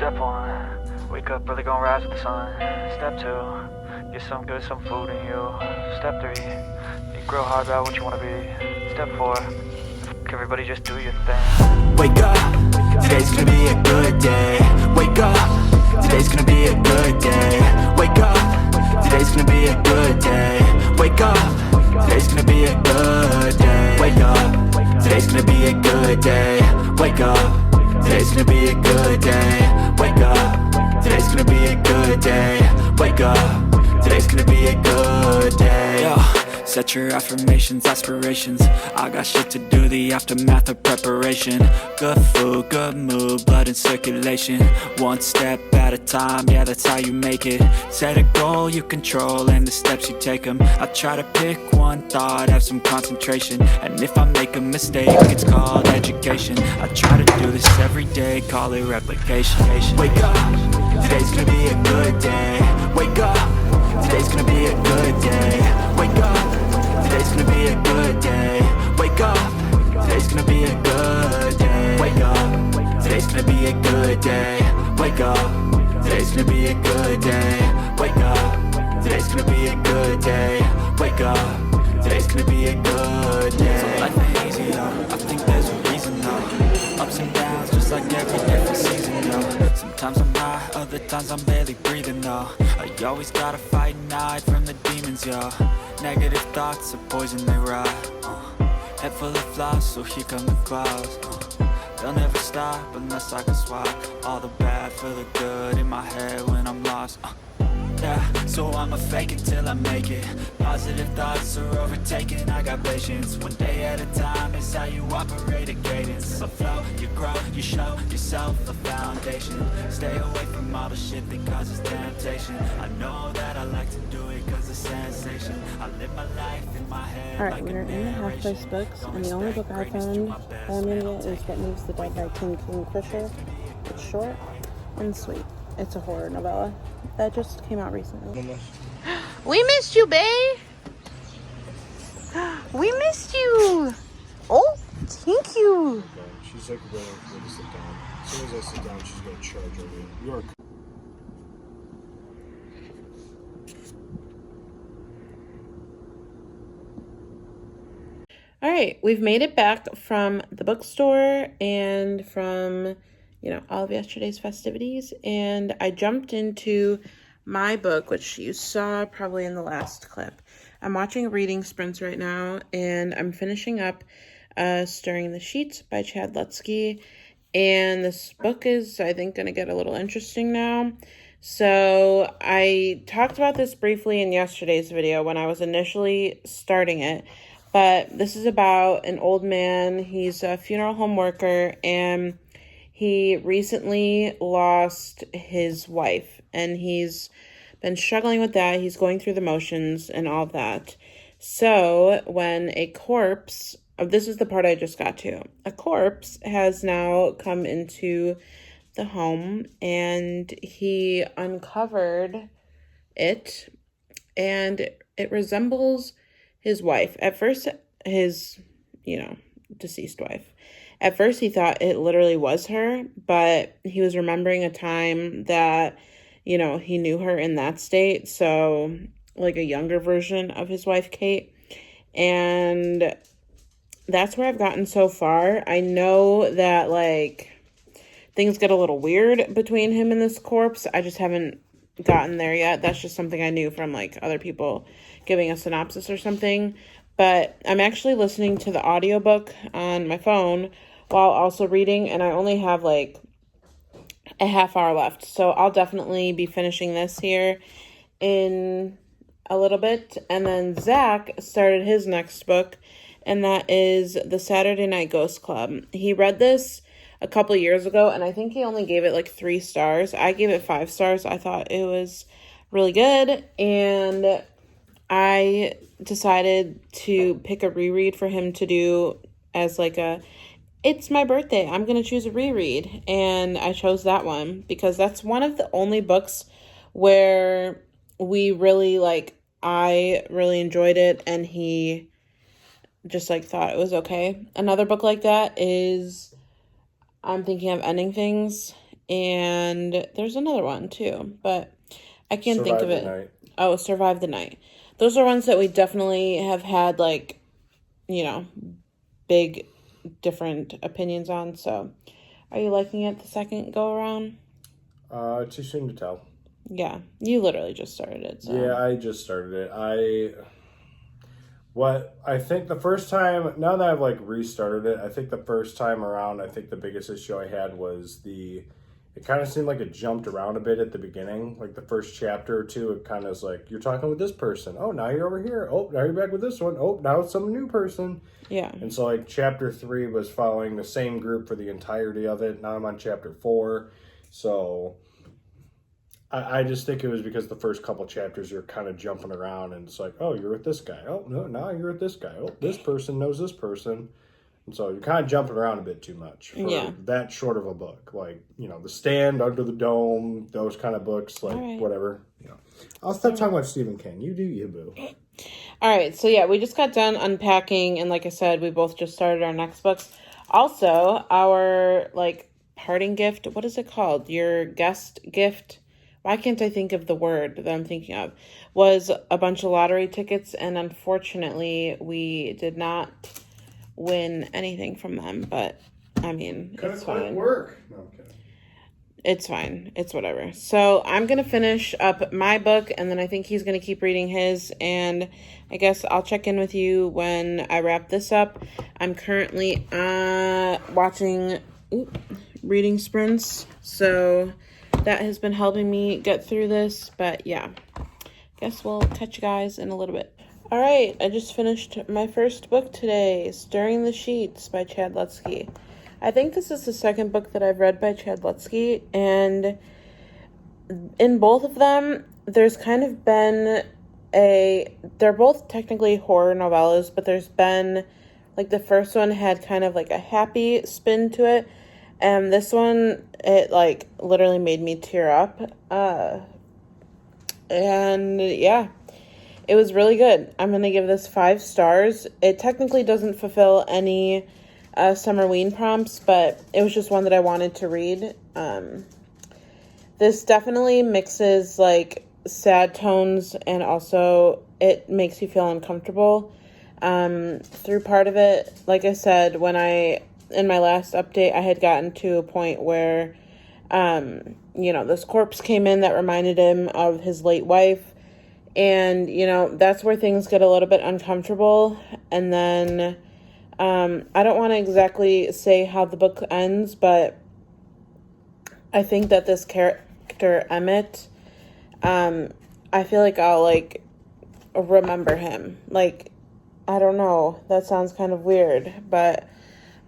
Step 1, wake up early, gonna rise with the sun. Step 2, get some good, some food in you. Step 3, you grow hard about what you wanna be. Step 4, everybody just do your thing. Wake up, today's gonna be a good day. Wake up, today's gonna be a good day. Wake up, today's gonna be a good day. Wake up, today's gonna be a good day. Wake up, today's gonna be a good day. Wake up, today's gonna be a good day. Wake up, today's gonna be a good day. Wake up, today's gonna be a good day. Yo. Set your affirmations, aspirations. I got shit to do, the aftermath of preparation. Good food, good mood, blood in circulation. One step at a time, yeah, that's how you make it. Set a goal you control and the steps you take them. I try to pick one thought, have some concentration. And if I make a mistake, it's called education. I try to do this every day, call it replication. Wake up, today's gonna be a good day. Wake up, today's gonna be a good day. Wake up, today's gonna be a good day. Wake up, today's gonna be a good day. Wake up, today's gonna be a good day. Wake up, today's gonna be a good day. Wake up, today's gonna be a good day. Wake up, today's gonna be a good day. So life ain't easy, yo. I think there's a reason, though. Ups and downs, just like every different season, yo. Sometimes I'm high, other times I'm barely breathing, though. I always gotta fight and hide from the demons, yo. Negative thoughts are poison, they rot. Head full of flies, so here come the clouds. They'll never stop unless I can swap all the bad for the good in my head when I'm lost. Yeah, so I'ma fake it till I make it. Positive thoughts are overtaken, I got patience. One day at a time is how you operate a cadence. A flow, you grow, you show yourself a foundation. Stay away from all the shit that causes temptation. I know that I like to do it cause it's sensation. I live my life in my head. Alright, we're in the Half Price Books, and the only book I found that I'm gonna get is What Moves the Dead by Kingfisher. It's short and sweet. It's a horror novella that just came out recently. We missed you, babe. We missed you. Oh, thank you. She's like waiting for me to sit down. As soon as I sit down, she's gonna charge over you. You are. All right, we've made it back from the bookstore and from, all of yesterday's festivities, and I jumped into my book, which you saw probably in the last clip. I'm watching Reading Sprints right now, and I'm finishing up Stirring the Sheets by Chad Lutzke, and this book is, I think, going to get a little interesting now. So I talked about this briefly in yesterday's video when I was initially starting it, but this is about an old man. He's a funeral home worker, and he recently lost his wife, and he's been struggling with that. He's going through the motions and all that. So when a corpse, this is the part I just got to, a corpse has now come into the home, and he uncovered it, and it resembles his wife. At first, his, deceased wife. At first, he thought it literally was her, but he was remembering a time that, he knew her in that state. So, like a younger version of his wife, Kate. And that's where I've gotten so far. I know that, things get a little weird between him and this corpse. I just haven't gotten there yet. That's just something I knew from, other people giving a synopsis or something. But I'm actually listening to the audiobook on my phone while also reading, and I only have a half hour left. So I'll definitely be finishing this here in a little bit. And then Zach started his next book, and that is The Saturday Night Ghost Club. He read this a couple years ago, and I think he only gave it 3 stars. I gave it 5 stars. I thought it was really good, and I decided to pick a reread for him to do as it's my birthday, I'm going to choose a reread. And I chose that one because that's one of the only books where we really, I really enjoyed it, and he just, thought it was okay. Another book like that is I'm Thinking of Ending Things, and there's another one too, but I can't think of Survive it. the Night. Oh, Survive the Night. Those are ones that we definitely have had, like, you know, big different opinions on. So, are you liking it the second go around? Too soon to tell. Yeah, you literally just started it. So. Yeah, I just started it. I think the first time, now that I've like restarted it, I think the first time around, I think the biggest issue I had was it kind of seemed like it jumped around a bit at the beginning. Like the first chapter or two, it kind of is like, you're talking with this person. Oh, now you're over here. Oh, now you're back with this one. Oh, now it's some new person. Yeah. And so like chapter 3 was following the same group for the entirety of it. Now I'm on chapter 4. So I just think it was because the first couple chapters you're kind of jumping around and it's like, oh, you're with this guy. Oh, no, now you're with this guy. Oh, this person knows this person. And so you're kind of jumping around a bit too much for that short of a book. Like, The Stand, Under the Dome, those kind of books, like whatever. I'll stop talking about Stephen King. You do you, boo. All right, so yeah, we just got done unpacking, and like I said, we both just started our next books. Also, our, parting gift, what is it called? Your guest gift? Why can't I think of the word that I'm thinking of? Was a bunch of lottery tickets, and unfortunately, we did not win anything from them, but, I mean, it's fine. Work. No, I'm kidding. It's fine. It's whatever. So I'm going to finish up my book, and then I think he's going to keep reading his, and I guess I'll check in with you when I wrap this up. I'm currently watching reading sprints, so that has been helping me get through this, but yeah. Guess we'll catch you guys in a little bit. All right, I just finished my first book today, Stirring the Sheets by Chad Lutzke. I think this is the second book that I've read by Chad Lutzke, and in both of them, there's kind of been they're both technically horror novellas, but there's been, the first one had kind of a happy spin to it, and this one, it literally made me tear up, and yeah. It was really good. I'm going to give this 5 stars. It technically doesn't fulfill any Summerween prompts, but it was just one that I wanted to read. This definitely mixes sad tones, and also it makes you feel uncomfortable through part of it. Like I said, in my last update, I had gotten to a point where, this corpse came in that reminded him of his late wife. And, that's where things get a little bit uncomfortable. And then, I don't want to exactly say how the book ends, but I think that this character, Emmett, I feel like I'll, remember him. I don't know. That sounds kind of weird, but,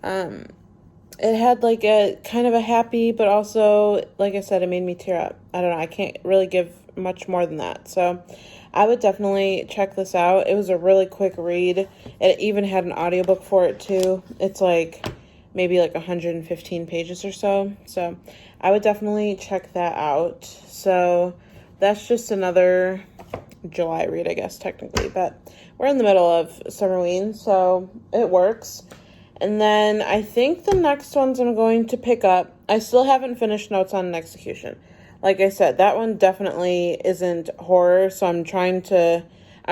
it had, a kind of a happy, but also, like I said, it made me tear up. I don't know. I can't really give much more than that. So I would definitely check this out. It was a really quick read. It even had an audiobook for it too. It's maybe 115 pages or so. So I would definitely check that out. So that's just another July read, I guess, technically. But we're in the middle of Summerween, so it works. And then I think the next ones I'm going to pick up, I still haven't finished Notes on an Execution. Like I said, that one definitely isn't horror, so I'm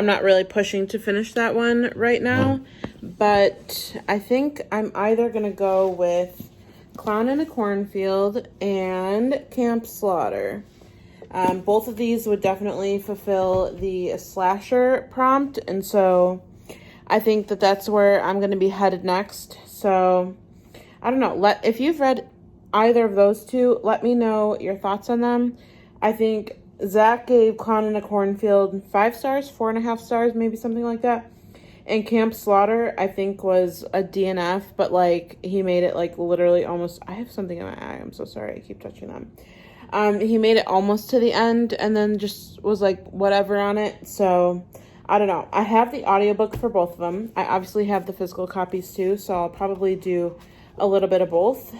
not really pushing to finish that one right now. But I think I'm either going to go with Clown in a Cornfield and Camp Slaughter. Both of these would definitely fulfill the slasher prompt, and so I think that that's where I'm going to be headed next. So, I don't know. If you've read either of those two, let me know your thoughts on them. I think Zach gave Clown in a Cornfield 5 stars, 4.5 stars, maybe something like that. And Camp Slaughter, I think, was a DNF, but, he made it, literally almost... I have something in my eye. I'm so sorry. I keep touching them. He made it almost to the end and then just was, whatever on it. So, I don't know. I have the audiobook for both of them. I obviously have the physical copies, too, so I'll probably do a little bit of both.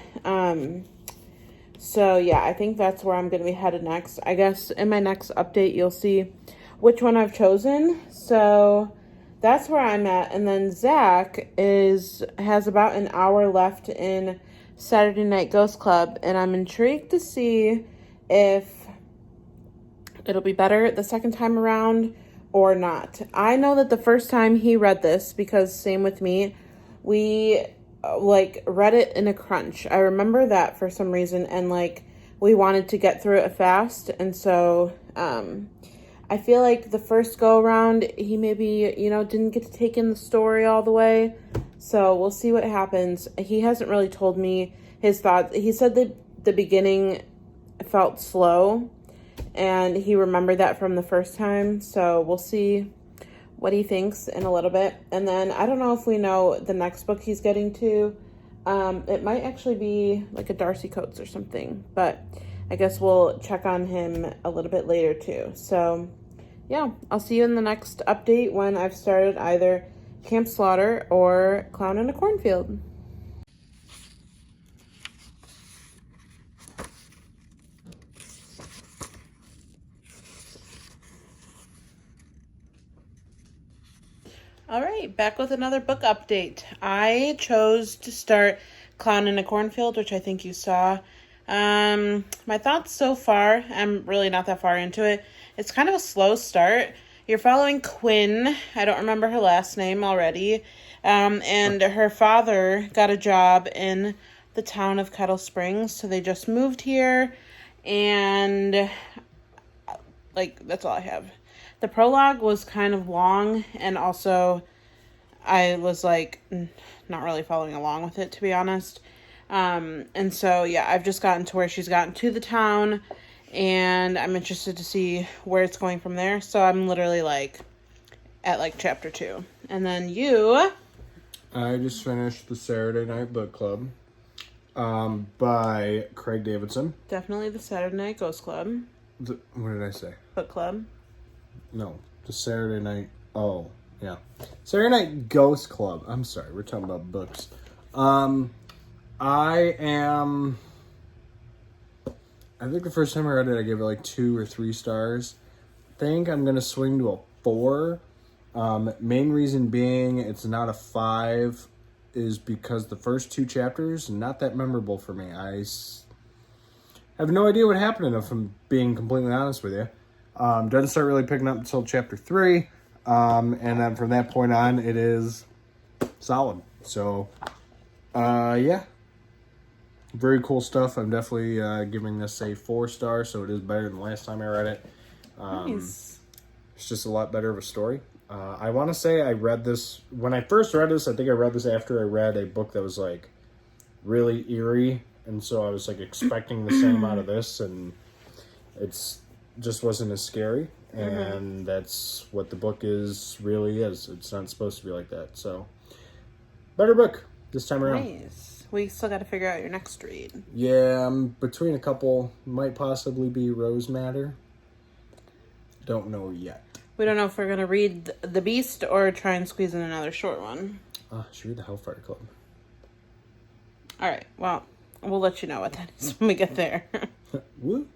So, yeah, I think that's where I'm going to be headed next. I guess in my next update, you'll see which one I've chosen. So that's where I'm at. And then Zach has about an hour left in Saturday Night Ghost Club, and I'm intrigued to see if it'll be better the second time around or not. I know that the first time he read this, because same with me, we read it in a crunch. I remember that for some reason, and we wanted to get through it fast, and so I feel like the first go around he maybe didn't get to take in the story all the way. So we'll see what happens. He hasn't really told me his thoughts. He said that the beginning felt slow, and he remembered that from the first time. So we'll see what he thinks in a little bit. And then I don't know if we know the next book he's getting to. It might actually be like a Darcy Coates or something, but I guess we'll check on him a little bit later too. So yeah, I'll see you in the next update when I've started either Camp Slaughter or Clown in a Cornfield. All right, back with another book update. I chose to start Clown in a Cornfield, which I think you saw. My thoughts so far, I'm really not that far into it. It's kind of a slow start. You're following Quinn. I don't remember her last name already. And her father got a job in the town of Kettle Springs, so they just moved here. And that's all I have. The prologue was kind of long, and also I was not really following along with it, to be honest. And so, yeah, I've just gotten to where she's gotten to the town, and I'm interested to see where it's going from there. So I'm literally at chapter 2. And then you? I just finished the Saturday Night Book Club by Craig Davidson. Definitely the Saturday Night Ghost Club. What did I say? Book Club. No, the Saturday Night. Oh, yeah. Saturday Night Ghost Club. I'm sorry, we're talking about books. I think the first time I read it, I gave it 2 or 3 stars. I think I'm going to swing to a 4. Main reason being it's not a 5 is because the first 2 chapters not that memorable for me. I have no idea what happened, if I'm being completely honest with you. Doesn't start really picking up until chapter 3. And then from that point on, it is solid. So, yeah. Very cool stuff. I'm definitely giving this a 4 star, so it is better than last time I read it. Nice. It's just a lot better of a story. I want to say I read this, when I first read this, I think I read this after I read a book that was really eerie. And so I was expecting the same out of this, and it's just wasn't as scary. And that's what the book really is. It's not supposed to be like that. So, better book this time around. Nice. We still got to figure out your next read. Yeah, I'm between a couple. Might possibly be Rose Matter. Don't know yet. We don't know if we're going to read The Beast or try and squeeze in another short one. Should read the Hellfire Club. All right. Well, we'll let you know what that is when we get there. Woo.